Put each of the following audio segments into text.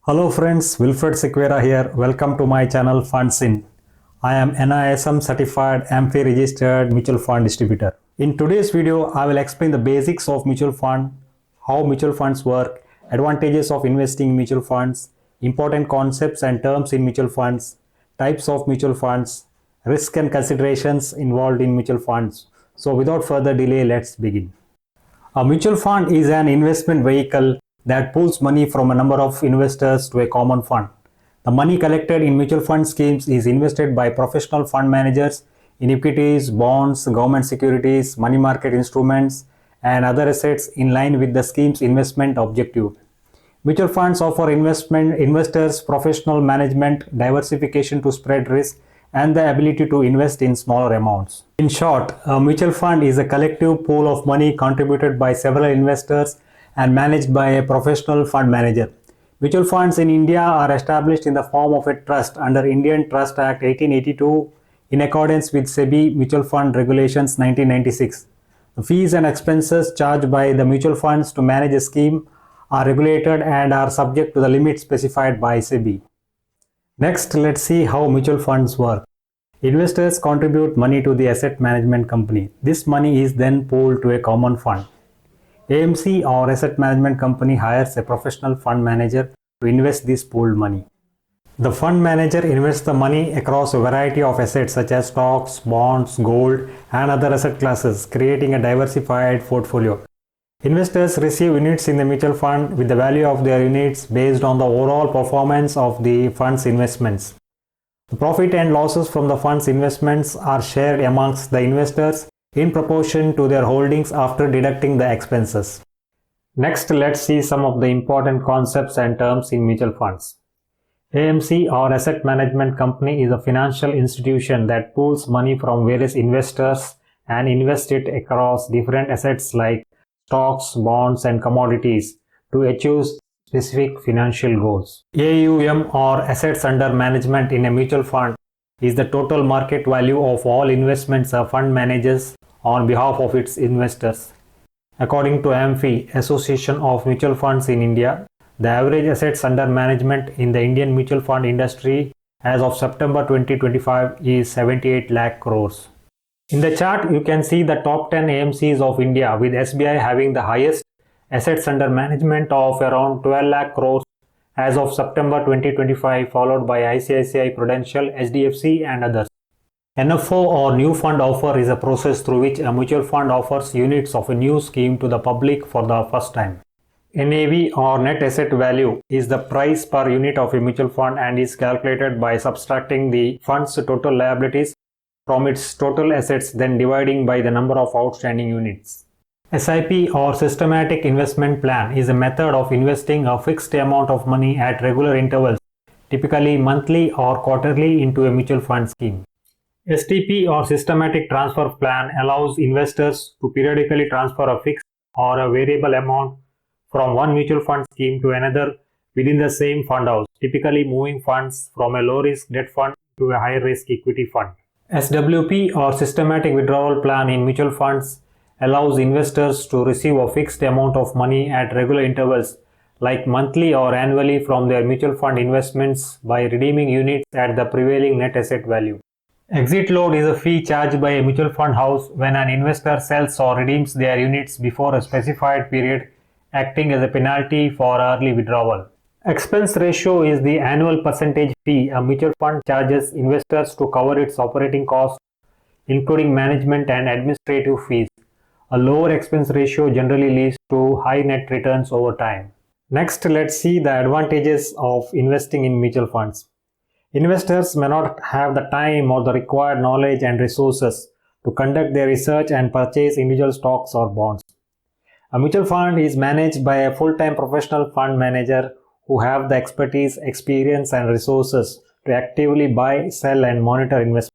Hello friends, Wilfred Sequeira here. Welcome to my channel FundsIn. I am NISM certified AMFI registered mutual fund distributor. In today's video, I will explain the basics of mutual fund, how mutual funds work, advantages of investing in mutual funds, important concepts and terms in mutual funds, types of mutual funds, risk and considerations involved in mutual funds. So without further delay, let's begin. A mutual fund is an investment vehicle that pools money from a number of investors to a common fund. The money collected in mutual fund schemes is invested by professional fund managers in equities, bonds, government securities, money market instruments, and other assets in line with the scheme's investment objective. Mutual funds offer investors professional management, diversification to spread risk, and the ability to invest in smaller amounts. In short, a mutual fund is a collective pool of money contributed by several investors and managed by a professional fund manager. Mutual funds in India are established in the form of a trust under Indian Trust Act 1882 in accordance with SEBI Mutual Fund Regulations 1996. The fees and expenses charged by the mutual funds to manage a scheme are regulated and are subject to the limits specified by SEBI. Next, let's see how mutual funds work. Investors contribute money to the asset management company. This money is then pooled to a common fund. AMC or asset management company hires a professional fund manager to invest this pooled money. The fund manager invests the money across a variety of assets such as stocks, bonds, gold, and other asset classes, creating a diversified portfolio. Investors receive units in the mutual fund with the value of their units based on the overall performance of the fund's investments. The profit and losses from the fund's investments are shared amongst the investors in proportion to their holdings after deducting the expenses. Next, let's see some of the important concepts and terms in mutual funds. AMC or Asset Management Company is a financial institution that pools money from various investors and invests it across different assets like stocks, bonds, and commodities to achieve specific financial goals. AUM or assets under management in a mutual fund is the total market value of all investments a fund manages on behalf of its investors. According to AMFI, Association of Mutual Funds in India, the average assets under management in the Indian mutual fund industry as of September 2025 is 78 lakh crores. In the chart, you can see the top 10 AMCs of India, with SBI having the highest assets under management of around 12 lakh crores as of September 2025, followed by ICICI Prudential, HDFC, and others. NFO or new fund offer is a process through which a mutual fund offers units of a new scheme to the public for the first time. NAV or net asset value is the price per unit of a mutual fund and is calculated by subtracting the fund's total liabilities from its total assets, then dividing by the number of outstanding units. SIP or systematic investment plan is a method of investing a fixed amount of money at regular intervals, typically monthly or quarterly, into a mutual fund scheme. STP or systematic transfer plan allows investors to periodically transfer a fixed or a variable amount from one mutual fund scheme to another within the same fund house, typically moving funds from a low-risk debt fund to a high-risk equity fund. SWP or systematic withdrawal plan in mutual funds allows investors to receive a fixed amount of money at regular intervals like monthly or annually from their mutual fund investments by redeeming units at the prevailing net asset value. Exit load is a fee charged by a mutual fund house when an investor sells or redeems their units before a specified period, acting as a penalty for early withdrawal. Expense ratio is the annual percentage fee a mutual fund charges investors to cover its operating costs, including management and administrative fees. A lower expense ratio generally leads to high net returns over time. Next, let's see the advantages of investing in mutual funds. Investors may not have the time or the required knowledge and resources to conduct their research and purchase individual stocks or bonds. A mutual fund is managed by a full-time professional fund manager who have the expertise, experience, and resources to actively buy, sell, and monitor investments.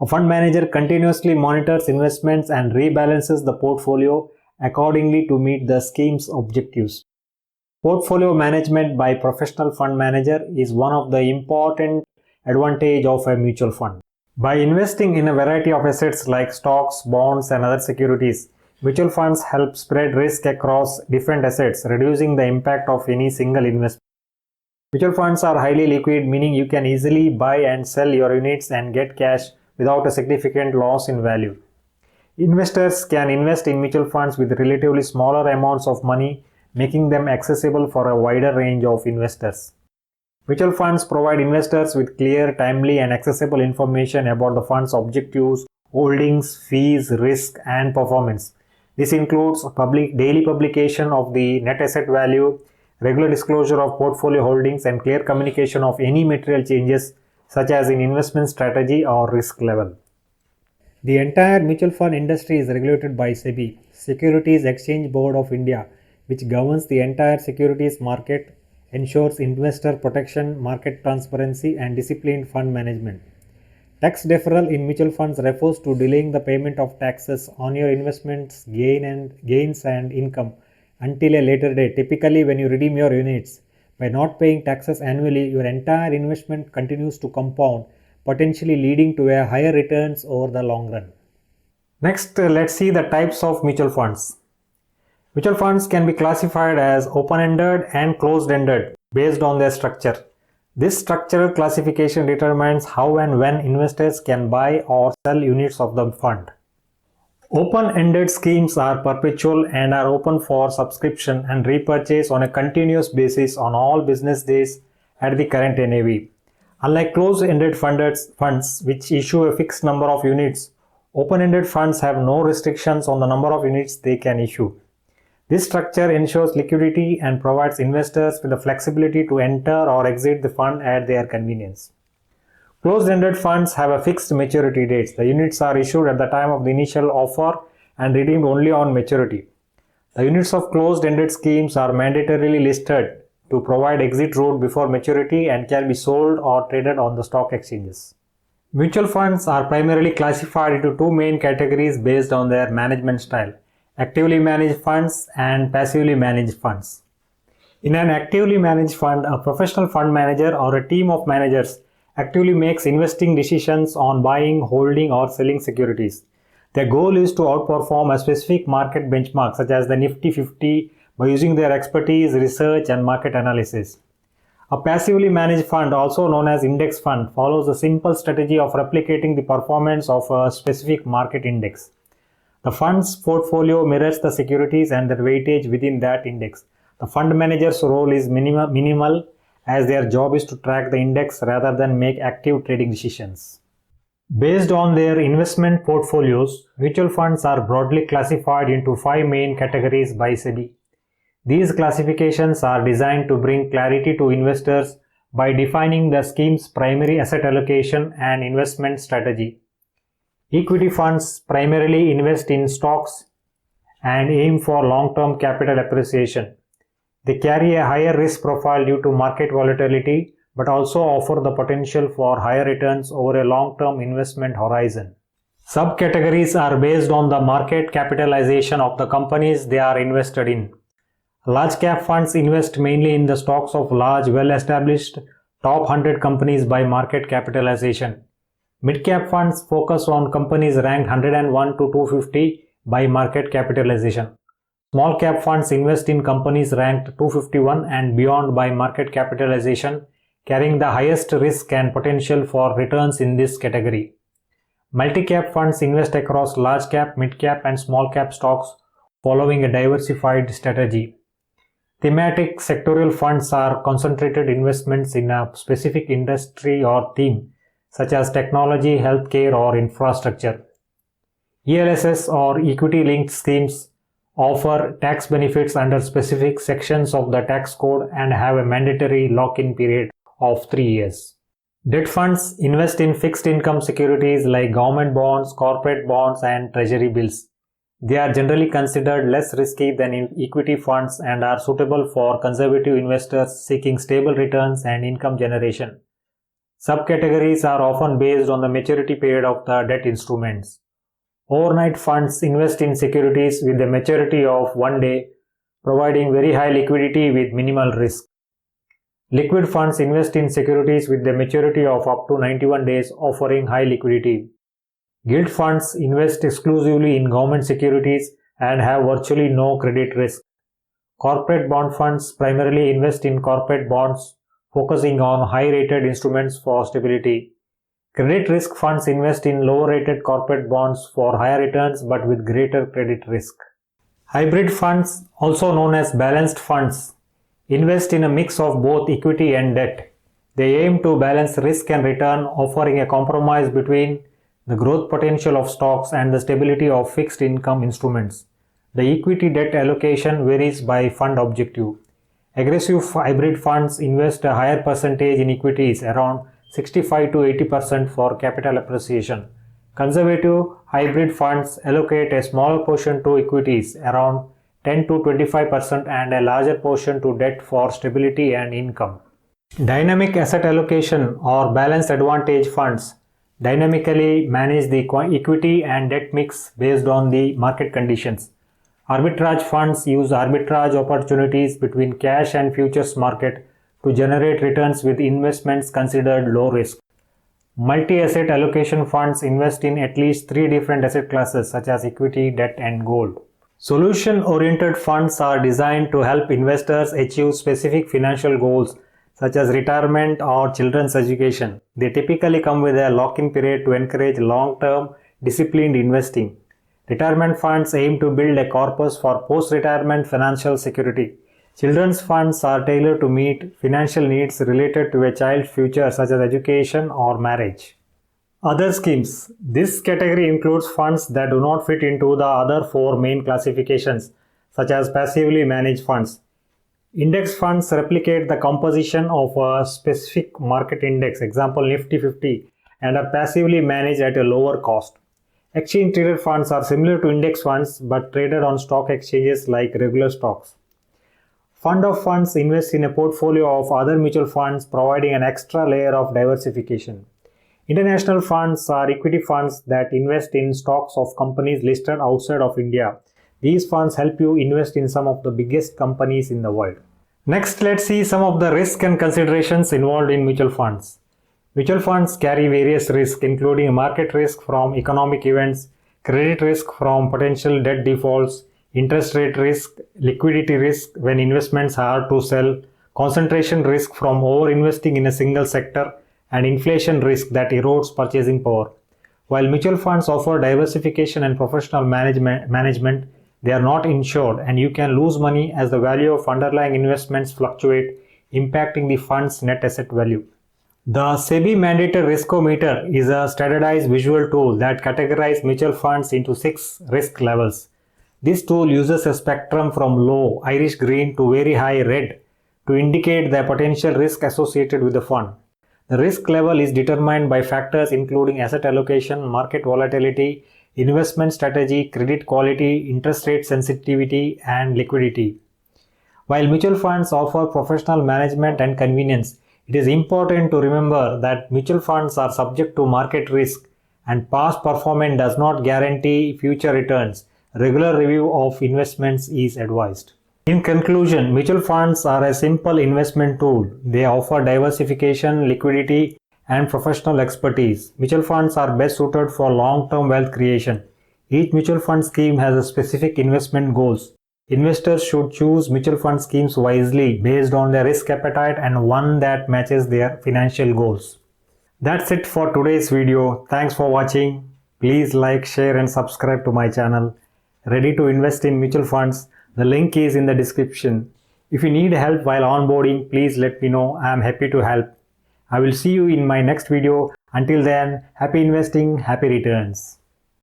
A fund manager continuously monitors investments and rebalances the portfolio accordingly to meet the scheme's objectives. Portfolio management by professional fund manager is one of the important advantages of a mutual fund. By investing in a variety of assets like stocks, bonds, and other securities, mutual funds help spread risk across different assets, reducing the impact of any single investment. Mutual funds are highly liquid, meaning you can easily buy and sell your units and get cash without a significant loss in value. Investors can invest in mutual funds with relatively smaller amounts of money, making them accessible for a wider range of investors. Mutual funds provide investors with clear, timely, and accessible information about the fund's objectives, holdings, fees, risk, and performance. This includes daily publication of the net asset value, regular disclosure of portfolio holdings, and clear communication of any material changes, such as in investment strategy or risk level. The entire mutual fund industry is regulated by SEBI, Securities Exchange Board of India, which governs the entire securities market, ensures investor protection, market transparency, and disciplined fund management. Tax deferral in mutual funds refers to delaying the payment of taxes on your investments, gains and income until a later date, typically when you redeem your units. By not paying taxes annually, your entire investment continues to compound, potentially leading to a higher returns over the long run. Next, let's see the types of mutual funds. Mutual funds can be classified as open-ended and closed-ended based on their structure. This structural classification determines how and when investors can buy or sell units of the fund. Open-ended schemes are perpetual and are open for subscription and repurchase on a continuous basis on all business days at the current NAV. Unlike closed-ended funds which issue a fixed number of units, open-ended funds have no restrictions on the number of units they can issue. This structure ensures liquidity and provides investors with the flexibility to enter or exit the fund at their convenience. Closed-ended funds have a fixed maturity date. The units are issued at the time of the initial offer and redeemed only on maturity. The units of closed-ended schemes are mandatorily listed to provide exit route before maturity and can be sold or traded on the stock exchanges. Mutual funds are primarily classified into two main categories based on their management style: actively managed funds and passively managed funds. In an actively managed fund, a professional fund manager or a team of managers actively makes investing decisions on buying, holding, or selling securities. Their goal is to outperform a specific market benchmark such as the Nifty 50 by using their expertise, research, and market analysis. A passively managed fund, also known as index fund, follows a simple strategy of replicating the performance of a specific market index. The fund's portfolio mirrors the securities and their weightage within that index. The fund manager's role is minimal as their job is to track the index rather than make active trading decisions. Based on their investment portfolios, mutual funds are broadly classified into five main categories by SEBI. These classifications are designed to bring clarity to investors by defining the scheme's primary asset allocation and investment strategy. Equity funds primarily invest in stocks and aim for long-term capital appreciation. They carry a higher risk profile due to market volatility, but also offer the potential for higher returns over a long-term investment horizon. Subcategories are based on the market capitalization of the companies they are invested in. Large cap funds invest mainly in the stocks of large, well-established top 100 companies by market capitalization. Mid-cap funds focus on companies ranked 101 to 250 by market capitalization. Small cap funds invest in companies ranked 251 and beyond by market capitalization, carrying the highest risk and potential for returns in this category. Multi-cap funds invest across large cap, mid-cap, and small cap stocks, following a diversified strategy. Thematic sectorial funds are concentrated investments in a specific industry or theme, such as technology, healthcare, or infrastructure. ELSS or equity-linked schemes offer tax benefits under specific sections of the tax code and have a mandatory lock-in period of 3 years. Debt funds invest in fixed income securities like government bonds, corporate bonds, and treasury bills. They are generally considered less risky than equity funds and are suitable for conservative investors seeking stable returns and income generation. Subcategories are often based on the maturity period of the debt instruments. Overnight funds invest in securities with a maturity of 1 day, providing very high liquidity with minimal risk. Liquid funds invest in securities with a maturity of up to 91 days, offering high liquidity. Gilt funds invest exclusively in government securities and have virtually no credit risk. Corporate bond funds primarily invest in corporate bonds, focusing on high-rated instruments for stability. Credit risk funds invest in lower-rated corporate bonds for higher returns but with greater credit risk. Hybrid funds, also known as balanced funds, invest in a mix of both equity and debt. They aim to balance risk and return, offering a compromise between the growth potential of stocks and the stability of fixed income instruments. The equity debt allocation varies by fund objective. Aggressive hybrid funds invest a higher percentage in equities, around 65 to 80% for capital appreciation. Conservative hybrid funds allocate a smaller portion to equities, around 10 to 25%, and a larger portion to debt for stability and income. Dynamic asset allocation or balanced advantage funds dynamically manage the equity and debt mix based on the market conditions. Arbitrage funds use arbitrage opportunities between cash and futures market to generate returns with investments considered low risk. Multi-asset allocation funds invest in at least 3 different asset classes such as equity, debt, and gold. Solution-oriented funds are designed to help investors achieve specific financial goals such as retirement or children's education. They typically come with a lock-in period to encourage long-term, disciplined investing. Retirement funds aim to build a corpus for post-retirement financial security. Children's funds are tailored to meet financial needs related to a child's future such as education or marriage. Other schemes. This category includes funds that do not fit into the other 4 main classifications such as passively managed funds. Index funds replicate the composition of a specific market index, example Nifty 50, and are passively managed at a lower cost. Exchange traded funds are similar to index funds but traded on stock exchanges like regular stocks. Fund of funds invest in a portfolio of other mutual funds, providing an extra layer of diversification. International funds are equity funds that invest in stocks of companies listed outside of India. These funds help you invest in some of the biggest companies in the world. Next, let's see some of the risks and considerations involved in mutual funds. Mutual funds carry various risks, including market risk from economic events, credit risk from potential debt defaults, interest rate risk, liquidity risk when investments are hard to sell, concentration risk from over-investing in a single sector, and inflation risk that erodes purchasing power. While mutual funds offer diversification and professional management, they are not insured and you can lose money as the value of underlying investments fluctuate, impacting the fund's net asset value. The SEBI mandated riskometer is a standardized visual tool that categorizes mutual funds into 6 risk levels. This tool uses a spectrum from low Irish green to very high red to indicate the potential risk associated with the fund. The risk level is determined by factors including asset allocation, market volatility, investment strategy, credit quality, interest rate sensitivity, and liquidity. While mutual funds offer professional management and convenience, it is important to remember that mutual funds are subject to market risk and past performance does not guarantee future returns. Regular review of investments is advised. In conclusion, mutual funds are a simple investment tool. They offer diversification, liquidity, and professional expertise. Mutual funds are best suited for long-term wealth creation. Each mutual fund scheme has a specific investment goals. Investors should choose mutual fund schemes wisely based on their risk appetite and one that matches their financial goals. That's it for today's video. Thanks for watching. Please like, share, and subscribe to my channel. Ready to invest in mutual funds? The link is in the description. If you need help while onboarding, please let me know. I am happy to help. I will see you in my next video. Until then, happy investing, happy returns.